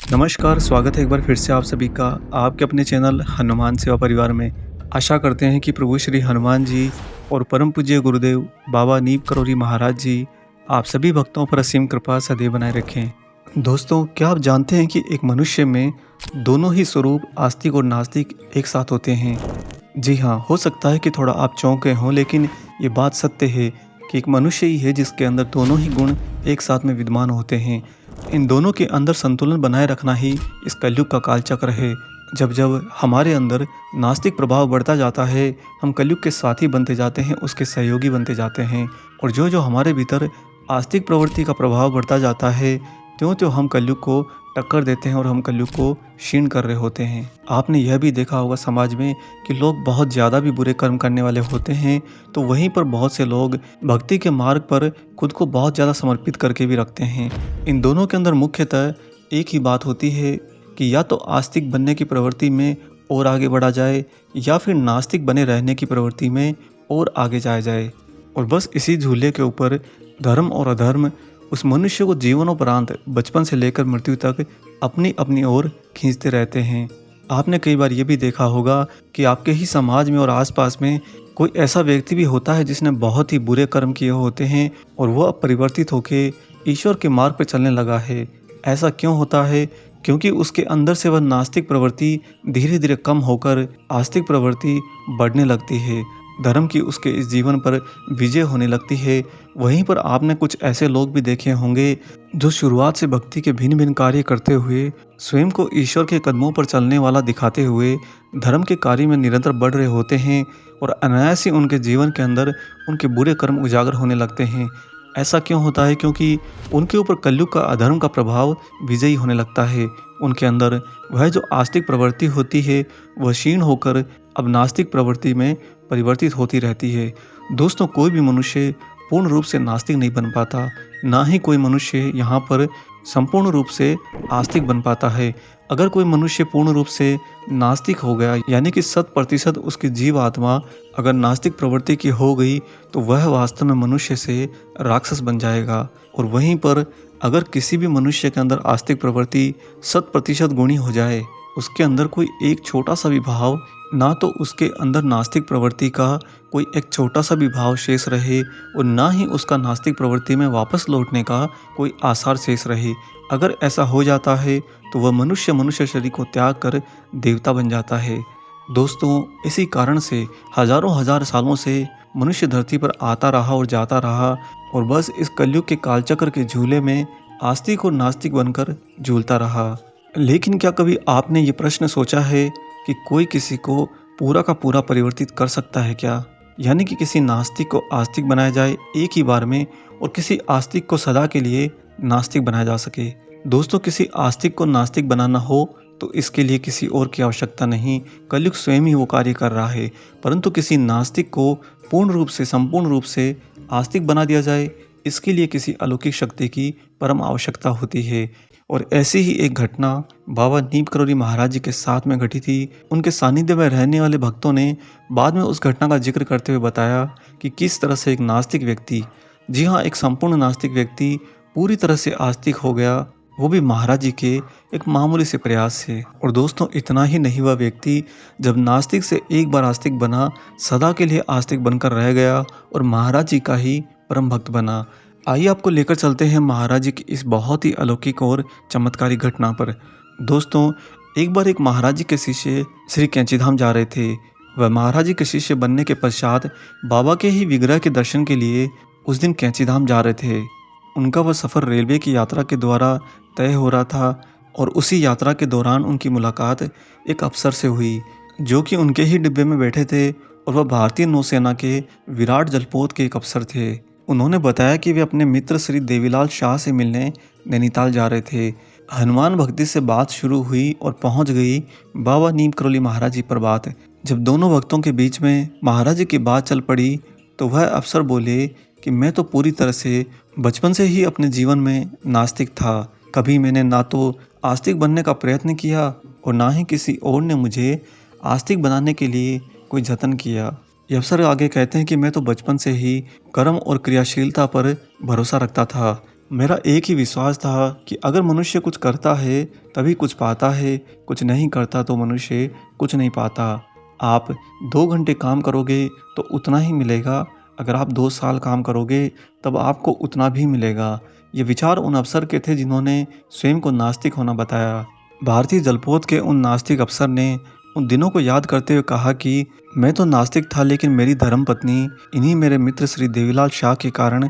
नमस्कार, स्वागत है एक बार फिर से आप सभी का आपके अपने चैनल हनुमान सेवा परिवार में। आशा करते हैं कि प्रभु श्री हनुमान जी और परम पूज्य गुरुदेव बाबा नीम करौरी महाराज जी आप सभी भक्तों पर असीम कृपा सदैव बनाए रखें। दोस्तों, क्या आप जानते हैं कि एक मनुष्य में दोनों ही स्वरूप आस्तिक और नास्तिक एक साथ होते हैं? जी हाँ, हो सकता है कि थोड़ा आप चौंके हों, लेकिन ये बात सत्य है कि एक मनुष्य ही है जिसके अंदर दोनों ही गुण एक साथ में विद्यमान होते हैं। इन दोनों के अंदर संतुलन बनाए रखना ही इस कलयुग का कालचक्र है। जब जब हमारे अंदर नास्तिक प्रभाव बढ़ता जाता है, हम कलयुग के साथी बनते जाते हैं, उसके सहयोगी बनते जाते हैं। और जो जो हमारे भीतर आस्तिक प्रवृत्ति का प्रभाव बढ़ता जाता है, त्यों-त्यों हम कलयुग को टक्कर देते हैं और हम कलयुग को क्षीण कर रहे होते हैं। आपने यह भी देखा होगा समाज में कि लोग बहुत ज़्यादा भी बुरे कर्म करने वाले होते हैं, तो वहीं पर बहुत से लोग भक्ति के मार्ग पर खुद को बहुत ज़्यादा समर्पित करके भी रखते हैं। इन दोनों के अंदर मुख्यतः एक ही बात होती है कि या तो आस्तिक बनने की प्रवृत्ति में और आगे बढ़ा जाए, या फिर नास्तिक बने रहने की प्रवृत्ति में और आगे जाया जाए। और बस इसी झूले के ऊपर धर्म और अधर्म उस मनुष्य को जीवनोपरांत बचपन से लेकर मृत्यु तक अपनी अपनी ओर खींचते रहते हैं। आपने कई बार ये भी देखा होगा कि आपके ही समाज में और आसपास में कोई ऐसा व्यक्ति भी होता है जिसने बहुत ही बुरे कर्म किए होते हैं और वह अब परिवर्तित होकर ईश्वर के मार्ग पर चलने लगा है। ऐसा क्यों होता है? क्योंकि उसके अंदर से वह नास्तिक प्रवृत्ति धीरे धीरे कम होकर आस्तिक प्रवृत्ति बढ़ने लगती है। धर्म की उसके इस जीवन पर विजय होने लगती है। वहीं पर आपने कुछ ऐसे लोग भी देखे होंगे जो शुरुआत से भक्ति के भिन्न भिन्न कार्य करते हुए स्वयं को ईश्वर के कदमों पर चलने वाला दिखाते हुए धर्म के कार्य में निरंतर बढ़ रहे होते हैं, और अनायास ही उनके जीवन के अंदर उनके बुरे कर्म उजागर होने लगते हैं। ऐसा क्यों होता है? क्योंकि उनके ऊपर कलयुग का अधर्म का प्रभाव विजयी होने लगता है। उनके अंदर वह जो आस्तिक प्रवृत्ति होती है वह क्षीण होकर अब नास्तिक प्रवृत्ति में परिवर्तित होती रहती है। दोस्तों, कोई भी मनुष्य पूर्ण रूप से नास्तिक नहीं बन पाता, ना ही कोई मनुष्य यहाँ पर संपूर्ण रूप से आस्तिक बन पाता है। अगर कोई मनुष्य पूर्ण रूप से नास्तिक हो गया, यानी कि 100% उसकी जीव आत्मा अगर नास्तिक प्रवृत्ति की हो गई, तो वह वास्तव में मनुष्य से राक्षस बन जाएगा। और वहीं पर अगर किसी भी मनुष्य के अंदर आस्तिक प्रवृत्ति 100% गुणी हो जाए, उसके अंदर कोई एक छोटा सा भी भाव, ना तो उसके अंदर नास्तिक प्रवृत्ति का कोई एक छोटा सा भी भाव शेष रहे और ना ही उसका नास्तिक प्रवृत्ति में वापस लौटने का कोई आसार शेष रहे, अगर ऐसा हो जाता है तो वह मनुष्य शरीर को त्याग कर देवता बन जाता है। दोस्तों, इसी कारण से हजारों हजार सालों से मनुष्य धरती पर आता रहा और जाता रहा, और बस इस कलयुग के कालचक्र के झूले में आस्तिक और नास्तिक बनकर झूलता रहा। लेकिन क्या कभी आपने ये प्रश्न सोचा है कि कोई किसी को पूरा का पूरा परिवर्तित कर सकता है क्या? यानी कि किसी नास्तिक को आस्तिक बनाया जाए एक ही बार में, और किसी आस्तिक को सदा के लिए नास्तिक बनाया जा सके। दोस्तों, किसी आस्तिक को नास्तिक बनाना हो तो इसके लिए किसी और की आवश्यकता नहीं, कलयुग स्वयं ही वो कार्य कर रहा है। परंतु किसी नास्तिक को पूर्ण रूप से, संपूर्ण रूप से आस्तिक बना दिया जाए, इसके लिए किसी अलौकिक शक्ति की परम आवश्यकता होती है। और ऐसी ही एक घटना बाबा नीम करौरी महाराज जी के साथ में घटी थी। उनके सानिध्य में रहने वाले भक्तों ने बाद में उस घटना का जिक्र करते हुए बताया कि किस तरह से एक नास्तिक व्यक्ति, जी हाँ, एक संपूर्ण नास्तिक व्यक्ति पूरी तरह से आस्तिक हो गया, वो भी महाराज जी के एक मामूली से प्रयास से। और दोस्तों, इतना ही नहीं, वह व्यक्ति जब नास्तिक से एक बार आस्तिक बना, सदा के लिए आस्तिक बनकर रह गया और महाराज जी का ही परम भक्त बना। आइए आपको लेकर चलते हैं महाराज जी की इस बहुत ही अलौकिक और चमत्कारी घटना पर। दोस्तों, एक बार एक महाराज जी के शिष्य श्री कैंचीधाम जा रहे थे। वह महाराज जी के शिष्य बनने के पश्चात बाबा के ही विग्रह के दर्शन के लिए उस दिन कैंचीधाम जा रहे थे। उनका वह सफ़र रेलवे की यात्रा के द्वारा तय हो रहा था, और उसी यात्रा के दौरान उनकी मुलाकात एक अफसर से हुई जो कि उनके ही डिब्बे में बैठे थे, और वह भारतीय नौसेना के विराट जलपोत के एक अफसर थे। उन्होंने बताया कि वे अपने मित्र श्री देवीलाल शाह से मिलने नैनीताल जा रहे थे। हनुमान भक्ति से बात शुरू हुई और पहुंच गई बाबा नीम करौली महाराज जी पर बात। जब दोनों भक्तों के बीच में महाराज जी की बात चल पड़ी, तो वह अफसर बोले कि मैं तो पूरी तरह से बचपन से ही अपने जीवन में नास्तिक था। कभी मैंने ना तो आस्तिक बनने का प्रयत्न किया और ना ही किसी और ने मुझे आस्तिक बनाने के लिए कोई जतन किया। ये अफसर आगे कहते हैं कि मैं तो बचपन से ही कर्म और क्रियाशीलता पर भरोसा रखता था। मेरा एक ही विश्वास था कि अगर मनुष्य कुछ करता है तभी कुछ पाता है, कुछ नहीं करता तो मनुष्य कुछ नहीं पाता। आप 2 घंटे काम करोगे तो उतना ही मिलेगा, अगर आप 2 साल काम करोगे तब आपको उतना भी मिलेगा। ये विचार उन अफसर के थे जिन्होंने स्वयं को नास्तिक होना बताया। भारतीय जलपोत के उन नास्तिक अफसर ने उन दिनों को याद करते हुए कहा कि मैं तो नास्तिक था, लेकिन मेरी धर्मपत्नी इन्हीं मेरे मित्र श्री देवीलाल शाह के कारण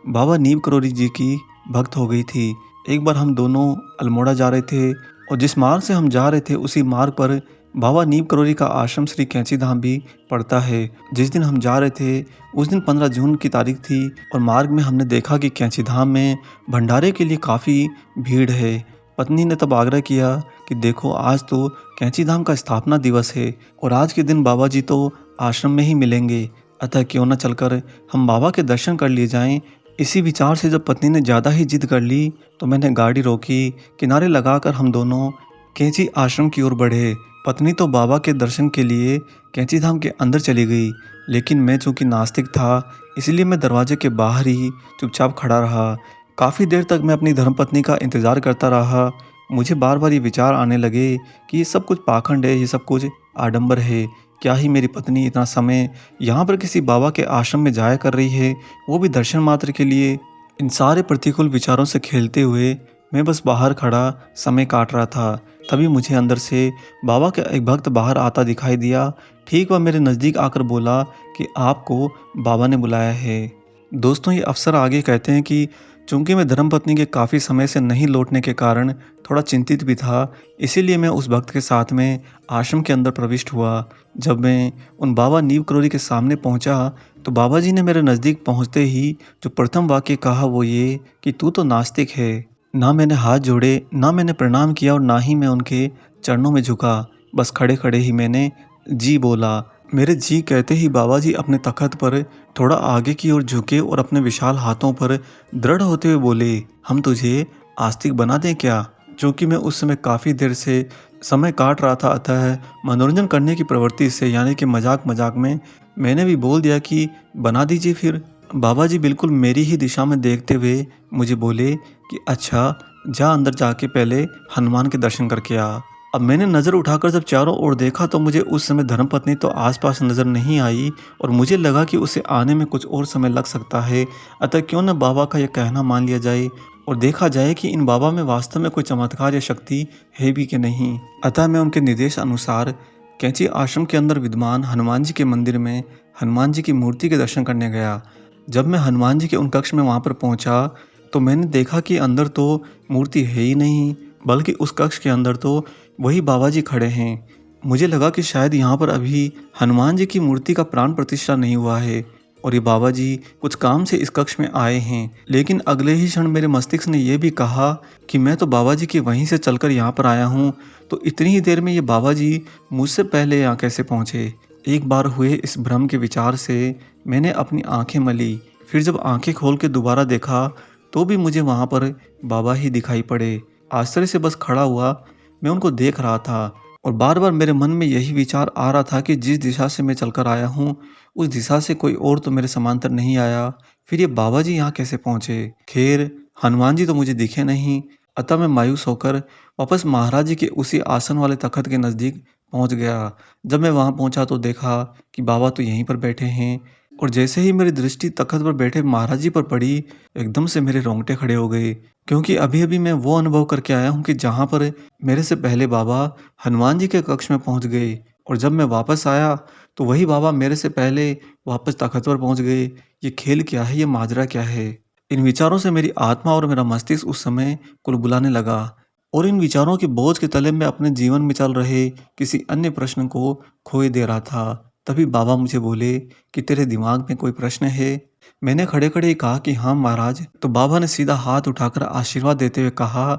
बाबा नीम करोली जी की भक्त हो गई थी। एक बार हम दोनों अल्मोड़ा जा रहे थे और जिस मार्ग से हम जा रहे थे उसी मार्ग पर बाबा नीम करोली का आश्रम श्री कैंची धाम भी पड़ता है। जिस दिन हम जा रहे थे उस दिन 15 जून की तारीख थी और मार्ग में हमने देखा कि कैंची धाम में भंडारे के लिए काफ़ी भीड़ है। पत्नी ने तब आग्रह किया कि देखो, आज तो कैंची धाम का स्थापना दिवस है और आज के दिन बाबा जी तो आश्रम में ही मिलेंगे, अतः क्यों न चलकर हम बाबा के दर्शन कर लिए जाएं। इसी विचार से जब पत्नी ने ज़्यादा ही जिद कर ली तो मैंने गाड़ी रोकी, किनारे लगाकर हम दोनों कैंची आश्रम की ओर बढ़े। पत्नी तो बाबा के दर्शन के लिए कैंची धाम के अंदर चली गई, लेकिन मैं चूंकि नास्तिक था इसलिए मैं दरवाजे के बाहर ही चुपचाप खड़ा रहा। काफ़ी देर तक मैं अपनी धर्मपत्नी का इंतज़ार करता रहा। मुझे बार बार ये विचार आने लगे कि ये सब कुछ पाखंड है, ये सब कुछ आडंबर है। क्या ही मेरी पत्नी इतना समय यहाँ पर किसी बाबा के आश्रम में जाया कर रही है, वो भी दर्शन मात्र के लिए। इन सारे प्रतिकूल विचारों से खेलते हुए मैं बस बाहर खड़ा समय काट रहा था। तभी मुझे अंदर से बाबा का एक भक्त बाहर आता दिखाई दिया। ठीक वह मेरे नज़दीक आकर बोला कि आपको बाबा ने बुलाया है। दोस्तों, ये अफसर आगे कहते हैं कि चूंकि मैं धर्मपत्नी के काफ़ी समय से नहीं लौटने के कारण थोड़ा चिंतित भी था, इसीलिए मैं उस भक्त के साथ में आश्रम के अंदर प्रविष्ट हुआ। जब मैं उन बाबा नीम करोली के सामने पहुंचा तो बाबा जी ने मेरे नज़दीक पहुंचते ही जो प्रथम वाक्य कहा वो ये कि तू तो नास्तिक है। ना मैंने हाथ जोड़े, ना मैंने प्रणाम किया और ना ही मैं उनके चरणों में झुका। बस खड़े खड़े ही मैंने जी बोला। मेरे जी कहते ही बाबा जी अपने तख्त पर थोड़ा आगे की ओर झुके और अपने विशाल हाथों पर दृढ़ होते हुए बोले, हम तुझे आस्तिक बना दें क्या? क्योंकि मैं उस समय काफ़ी देर से समय काट रहा था, अतः मनोरंजन करने की प्रवृत्ति से यानी कि मजाक मजाक में मैंने भी बोल दिया कि बना दीजिए फिर। बाबा जी बिल्कुल मेरी ही दिशा में देखते हुए मुझे बोले कि अच्छा, जा अंदर जाके पहले हनुमान के दर्शन करके आ। अब मैंने नज़र उठाकर जब चारों ओर देखा तो मुझे उस समय धर्मपत्नी तो आसपास नज़र नहीं आई और मुझे लगा कि उसे आने में कुछ और समय लग सकता है, अतः क्यों न बाबा का यह कहना मान लिया जाए और देखा जाए कि इन बाबा में वास्तव में कोई चमत्कार या शक्ति है भी कि नहीं। अतः मैं उनके निर्देश अनुसार कैंची आश्रम के अंदर विद्यमान हनुमान जी के मंदिर में हनुमान जी की मूर्ति के दर्शन करने गया। जब मैं हनुमान जी के उन कक्ष में वहाँ पर पहुँचा तो मैंने देखा कि अंदर तो मूर्ति है ही नहीं, बल्कि उस कक्ष के अंदर तो वही बाबा जी खड़े हैं। मुझे लगा कि शायद यहाँ पर अभी हनुमान जी की मूर्ति का प्राण प्रतिष्ठा नहीं हुआ है और ये बाबा जी कुछ काम से इस कक्ष में आए हैं। लेकिन अगले ही क्षण मेरे मस्तिष्क ने यह भी कहा कि मैं तो बाबा जी के वहीं से चलकर यहाँ पर आया हूँ, तो इतनी ही देर में ये बाबा जी मुझसे पहले यहाँ कैसे पहुँचे? एक बार हुए इस भ्रम के विचार से मैंने अपनी आंखें मली। फिर जब आंखें खोल के दोबारा देखा तो भी मुझे वहाँ पर बाबा ही दिखाई पड़े। आश्चर्य से बस खड़ा हुआ मैं उनको देख रहा था और बार बार मेरे मन में यही विचार आ रहा था कि जिस दिशा से मैं चलकर आया हूँ उस दिशा से कोई और तो मेरे समांतर नहीं आया, फिर ये बाबा जी यहाँ कैसे पहुँचे? खैर, हनुमान जी तो मुझे दिखे नहीं, अतः मैं मायूस होकर वापस महाराज जी के उसी आसन वाले तख्त के नज़दीक पहुँच गया। जब मैं वहाँ पहुँचा तो देखा कि बाबा तो यहीं पर बैठे हैं और जैसे ही मेरी दृष्टि तख्त पर बैठे महाराज जी पर पड़ी, एकदम से मेरे रोंगटे खड़े हो गए, क्योंकि अभी अभी मैं वो अनुभव करके आया हूँ कि जहाँ पर मेरे से पहले बाबा हनुमान जी के कक्ष में पहुँच गए और जब मैं वापस आया तो वही बाबा मेरे से पहले वापस तख्त पर पहुँच गए। ये खेल क्या है, ये माजरा क्या है? इन विचारों से मेरी आत्मा और मेरा मस्तिष्क उस समय कुलबुलाने लगा और इन विचारों के बोझ के तले में अपने जीवन में चल रहे किसी अन्य प्रश्न को खोए दे रहा था। तभी बाबा मुझे बोले कि तेरे दिमाग में कोई प्रश्न है? मैंने खड़े खड़े ही कहा कि हाँ महाराज। तो बाबा ने सीधा हाथ उठाकर आशीर्वाद देते हुए कहा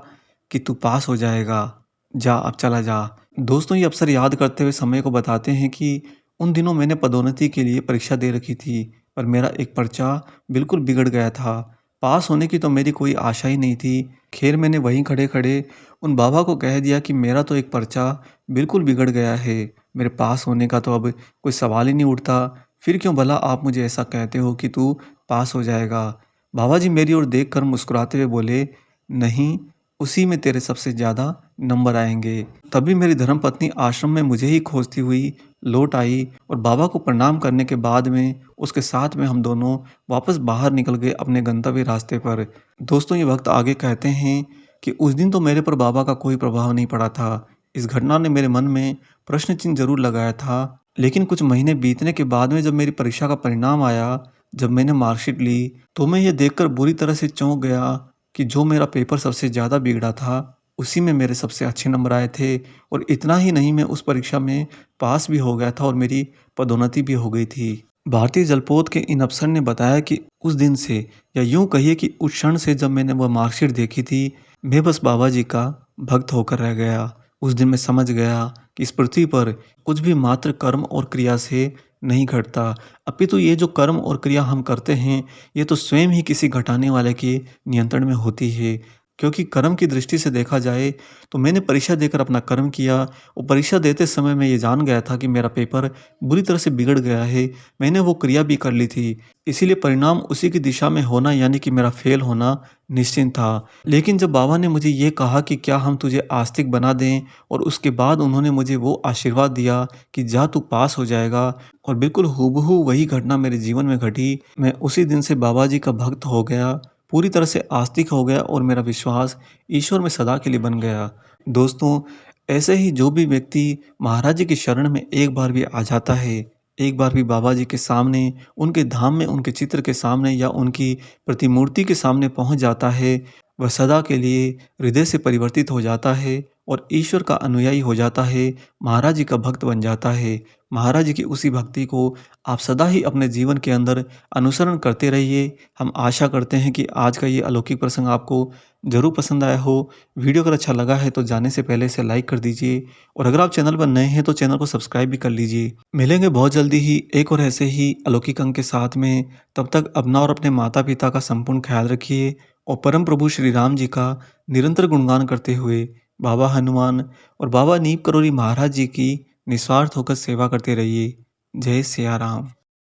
कि तू पास हो जाएगा, जा अब चला जा। दोस्तों, ये अवसर याद करते हुए समय को बताते हैं कि उन दिनों मैंने पदोन्नति के लिए परीक्षा दे रखी थी, पर मेरा एक पर्चा बिल्कुल बिगड़ गया था। पास होने की तो मेरी कोई आशा ही नहीं थी। खैर, मैंने वहीं खड़े खड़े उन बाबा को कह दिया कि मेरा तो एक पर्चा बिल्कुल बिगड़ गया है, मेरे पास होने का तो अब कोई सवाल ही नहीं उठता। फिर क्यों भला आप मुझे ऐसा कहते हो कि तू पास हो जाएगा? बाबा जी मेरी ओर देखकर मुस्कुराते हुए बोले, नहीं, उसी में तेरे सबसे ज़्यादा नंबर आएँगे। तभी मेरी धर्मपत्नी आश्रम में मुझे ही खोजती हुई लौट आई और बाबा को प्रणाम करने के बाद में उसके साथ में हम दोनों वापस बाहर निकल गए अपने गंतव्य रास्ते पर। दोस्तों, ये वक्त आगे कहते हैं कि उस दिन तो मेरे पर बाबा का कोई प्रभाव नहीं पड़ा था। इस घटना ने मेरे मन में प्रश्न चिन्ह ज़रूर लगाया था, लेकिन कुछ महीने बीतने के बाद में जब मेरी परीक्षा का परिणाम आया, जब मैंने मार्कशीट ली, तो मैं ये देखकर बुरी तरह से चौंक गया कि जो मेरा पेपर सबसे ज़्यादा बिगड़ा था, उसी में मेरे सबसे अच्छे नंबर आए थे और इतना ही नहीं, मैं उस परीक्षा में पास भी हो गया था और मेरी पदोन्नति भी हो गई थी। भारतीय जलपोत के इन अफसर ने बताया कि उस दिन से, या यूँ कहिए कि उस क्षण से जब मैंने वह मार्कशीट देखी थी, मैं बस बाबा जी का भक्त होकर रह गया। उस दिन मैं समझ गया कि इस पृथ्वी पर कुछ भी मात्र कर्म और क्रिया से नहीं घटता, अपितु ये जो कर्म और क्रिया हम करते हैं, ये तो स्वयं ही किसी घटाने वाले के नियंत्रण में होती है। क्योंकि कर्म की दृष्टि से देखा जाए तो मैंने परीक्षा देकर अपना कर्म किया और परीक्षा देते समय मैं ये जान गया था कि मेरा पेपर बुरी तरह से बिगड़ गया है। मैंने वो क्रिया भी कर ली थी, इसीलिए परिणाम उसी की दिशा में होना यानी कि मेरा फेल होना निश्चित था। लेकिन जब बाबा ने मुझे ये कहा कि क्या हम तुझे आस्तिक बना दें, और उसके बाद उन्होंने मुझे वो आशीर्वाद दिया कि जा तू पास हो जाएगा, और बिल्कुल हूबहू वही घटना मेरे जीवन में घटी। मैं उसी दिन से बाबा जी का भक्त हो गया, पूरी तरह से आस्तिक हो गया और मेरा विश्वास ईश्वर में सदा के लिए बन गया। दोस्तों, ऐसे ही जो भी व्यक्ति महाराज जी की शरण में एक बार भी आ जाता है, एक बार भी बाबा जी के सामने, उनके धाम में, उनके चित्र के सामने या उनकी प्रतिमूर्ति के सामने पहुंच जाता है, वह सदा के लिए हृदय से परिवर्तित हो जाता है और ईश्वर का अनुयायी हो जाता है, महाराज जी का भक्त बन जाता है। महाराज जी की उसी भक्ति को आप सदा ही अपने जीवन के अंदर अनुसरण करते रहिए। हम आशा करते हैं कि आज का ये अलौकिक प्रसंग आपको ज़रूर पसंद आया हो। वीडियो अगर अच्छा लगा है तो जाने से पहले इसे लाइक कर दीजिए, और अगर आप चैनल पर नए हैं तो चैनल को सब्सक्राइब भी कर लीजिए। मिलेंगे बहुत जल्दी ही एक और ऐसे ही अलौकिक अंक के साथ में। तब तक अपना और अपने माता पिता का संपूर्ण ख्याल रखिए और परम प्रभु श्री राम जी का निरंतर गुणगान करते हुए बाबा हनुमान और बाबा नीम करोली महाराज जी की निस्वार्थ होकर सेवा करते रहिए। जय सिया राम।